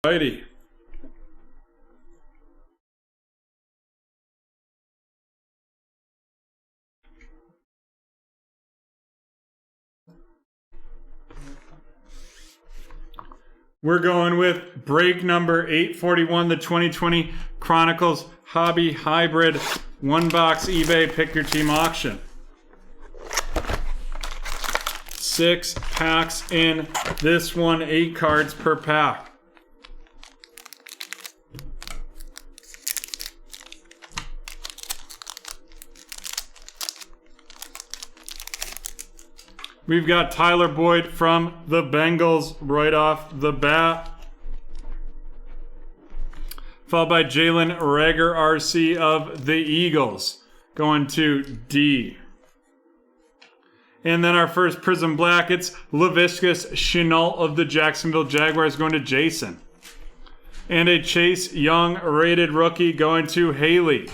Alrighty. We're going with break number 841, the 2020 Chronicles Hobby Hybrid 1-box eBay Pick Your Team auction. 6 packs in this one, 8 cards per pack. We've got Tyler Boyd from the Bengals right off the bat. Followed by Jalen Reagor, RC of the Eagles, going to D. And then our first Prism Black, it's Laviska Shenault of the Jacksonville Jaguars, going to Jason. And a Chase Young rated rookie going to Haley.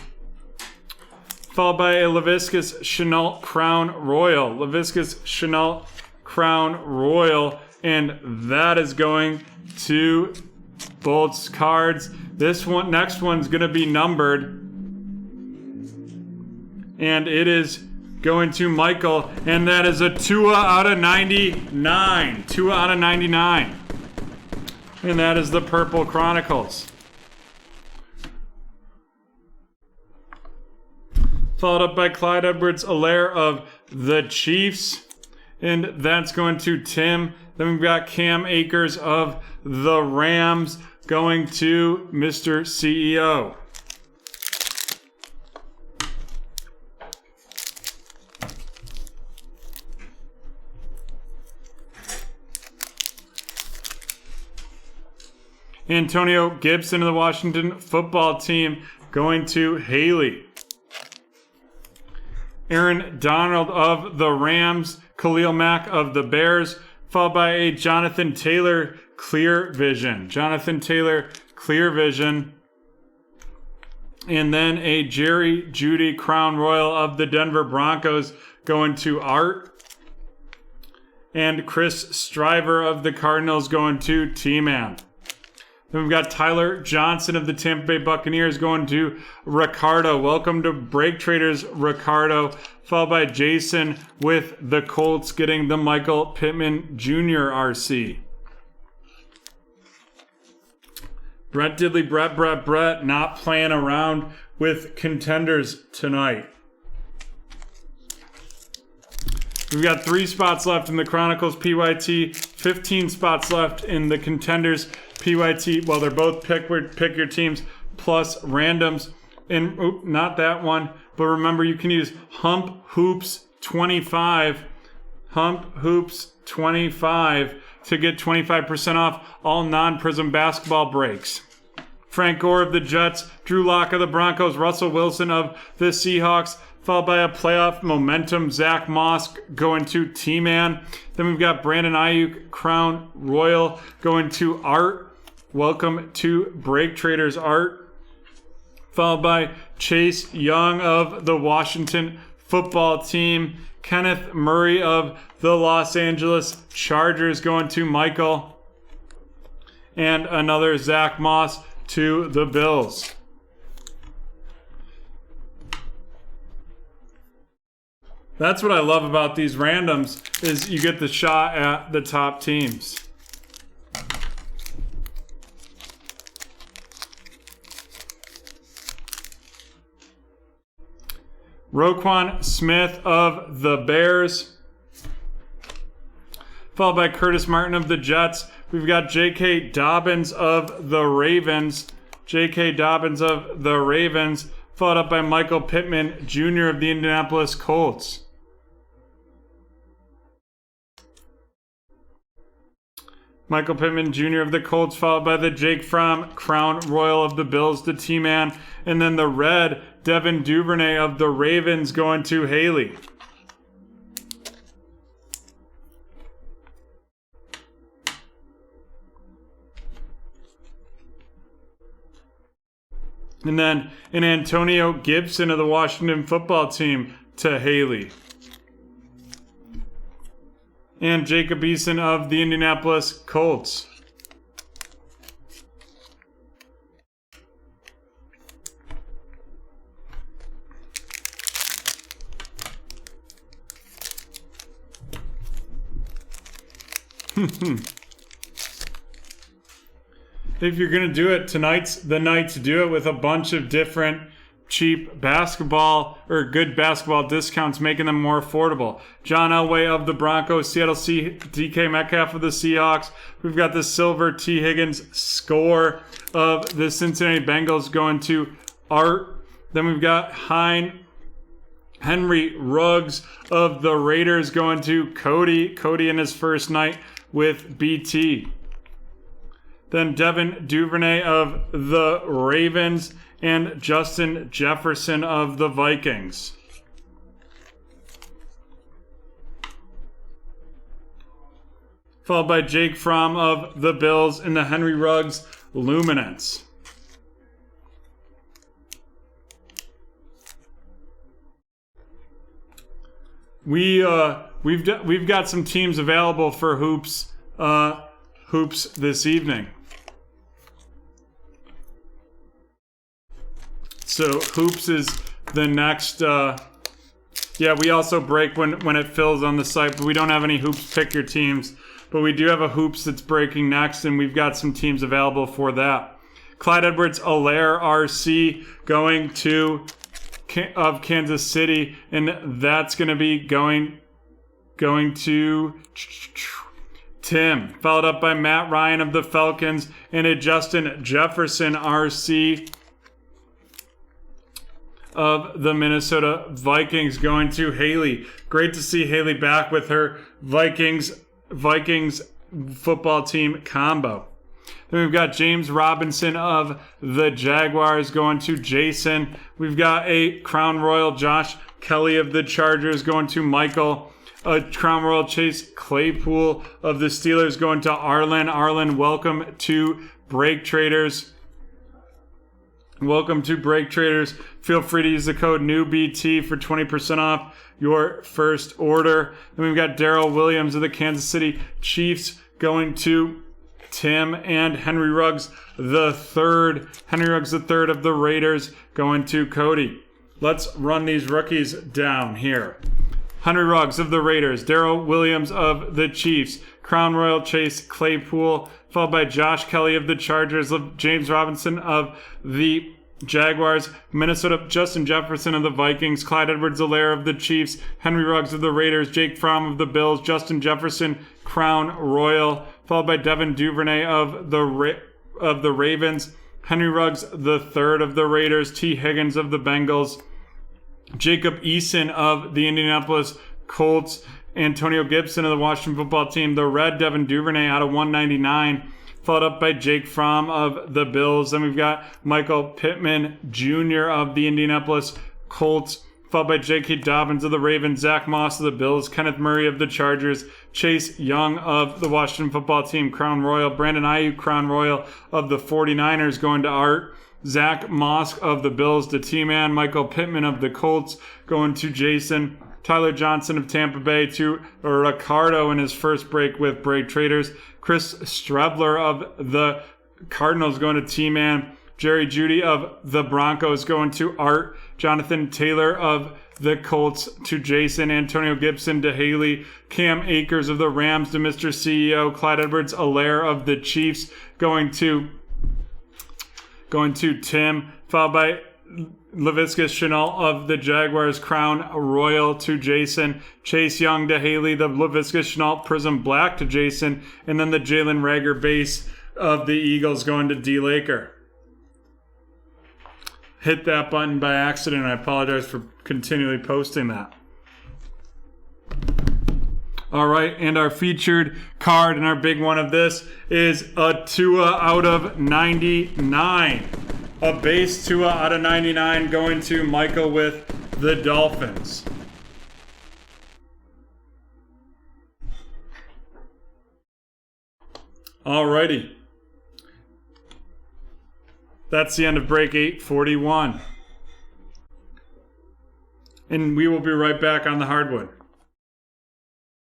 Followed by a Laviska Shenault Crown Royal. Laviska Shenault Crown Royal. And that is going to Bolts Cards. This one, next one's going to be numbered. And it is going to Michael. And that is a Tua out of 99. Tua out of 99. And that is the Purple Chronicles. Followed up by Clyde Edwards-Helaire of the Chiefs. And that's going to Tim. Then we've got Cam Akers of the Rams going to Mr. CEO. Antonio Gibson of the Washington Football Team going to Haley. Aaron Donald of the Rams, Khalil Mack of the Bears, followed by a Jonathan Taylor Clear Vision. Jonathan Taylor Clear Vision. And then a Jerry Jeudy Crown Royal of the Denver Broncos going to Art. And Chris Stryver of the Cardinals going to T-Man. Then we've got Tyler Johnson of the Tampa Bay Buccaneers going to Ricardo. Welcome to BreakTraders, Ricardo. Followed by Jason with the Colts getting the Michael Pittman Jr. RC. Brett Diddley, Brett, not playing around with contenders tonight. We've got 3 spots left in the Chronicles PYT, 15 spots left in the contenders PYT. Well, they're both pick your teams plus randoms. And not that one, but remember you can use Hump Hoops 25. Hump Hoops 25 to get 25% off all non-Prism basketball breaks. Frank Gore of the Jets, Drew Lock of the Broncos, Russell Wilson of the Seahawks, followed by a playoff momentum, Zach Moss going to T-Man. Then we've got Brandon Ayuk, Crown Royal, going to Art. Welcome to BreakTraders, Art. Followed by Chase Young of the Washington Football Team. Kenneth Murray of the Los Angeles Chargers going to Michael. And another Zach Moss to the Bills. That's what I love about these randoms, is you get the shot at the top teams. Roquan Smith of the Bears. Followed by Curtis Martin of the Jets. We've got J.K. Dobbins of the Ravens. J.K. Dobbins of the Ravens. Followed up by Michael Pittman Jr. of the Indianapolis Colts. Michael Pittman Jr. of the Colts, followed by the Jake Fromm Crown Royal of the Bills, the T-Man. And then the red, Devin Duvernay of the Ravens going to Haley. And then an Antonio Gibson of the Washington Football Team to Haley. And Jacob Eason of the Indianapolis Colts. If you're going to do it, tonight's the night to do it with a bunch of different cheap basketball or good basketball discounts, making them more affordable. John Elway of the Broncos, DK Metcalf of the Seahawks. We've got the silver T. Higgins score of the Cincinnati Bengals going to Art. Then we've got Henry Ruggs of the Raiders going to Cody. Cody in his first night with BT. Then Devin Duvernay of the Ravens and Justin Jefferson of the Vikings. Followed by Jake Fromm of the Bills and the Henry Ruggs Luminance. We've got some teams available for hoops this evening. So hoops is the next. We also break when it fills on the site, but we don't have any hoops pick your teams. But we do have a hoops that's breaking next, and we've got some teams available for that. Clyde Edwards-Helaire RC going to of Kansas City, and that's going to be going to Tim, followed up by Matt Ryan of the Falcons and a Justin Jefferson RC of the Minnesota Vikings going to Haley. Great to see Haley back with her Vikings football team combo. Then we've got James Robinson of the Jaguars going to Jason. We've got a Crown Royal Josh Kelly of the Chargers going to Michael. A Crown Royal Chase Claypool of the Steelers going to Arlen. Arlen, welcome to BreakTraders. Welcome to BreakTraders. Feel free to use the code NEWBT for 20% off your first order. Then we've got Darrell Williams of the Kansas City Chiefs going to Tim, and Henry Ruggs the third. Henry Ruggs the third of the Raiders going to Cody. Let's run these rookies down here. Henry Ruggs of the Raiders, Darrell Williams of the Chiefs, Crown Royal Chase Claypool, followed by Josh Kelly of the Chargers, James Robinson of the Jaguars, Minnesota Justin Jefferson of the Vikings, Clyde Edwards-Helaire of the Chiefs, Henry Ruggs of the Raiders, Jake Fromm of the Bills, Justin Jefferson, Crown Royal, followed by Devin Duvernay of the Ravens, Henry Ruggs the third of the Raiders, T. Higgins of the Bengals, Jacob Eason of the Indianapolis Colts, Antonio Gibson of the Washington football team, the red Devin Duvernay out of 199, followed up by Jake Fromm of the Bills. Then we've got Michael Pittman Jr. of the Indianapolis Colts, followed by J.K. Dobbins of the Ravens, Zach Moss of the Bills, Kenneth Murray of the Chargers, Chase Young of the Washington football team, Crown Royal, Brandon Ayuk, Crown Royal of the 49ers going to Art, Zach Moss of the Bills to T-Man, Michael Pittman of the Colts going to Jason, Tyler Johnson of Tampa Bay to Ricardo in his first break with BreakTraders, Chris Strebler of the Cardinals going to T-Man, Jerry Jeudy of the Broncos going to Art, Jonathan Taylor of the Colts to Jason, Antonio Gibson to Haley, Cam Akers of the Rams to Mr. CEO, Clyde Edwards-Helaire of the Chiefs going to Tim, followed by Laviska Shenault of the Jaguars, Crown Royal to Jason, Chase Young to Haley, the Laviska Shenault Prism Black to Jason, and then the Jalen Reagor base of the Eagles going to D. Laker. Hit that button by accident. I apologize for continually posting that. All right, and our featured card and our big one of this is a Tua out of 99. A base Tua out of 99 going to Michael with the Dolphins. Alrighty. That's the end of break 841. And we will be right back on the hardwood.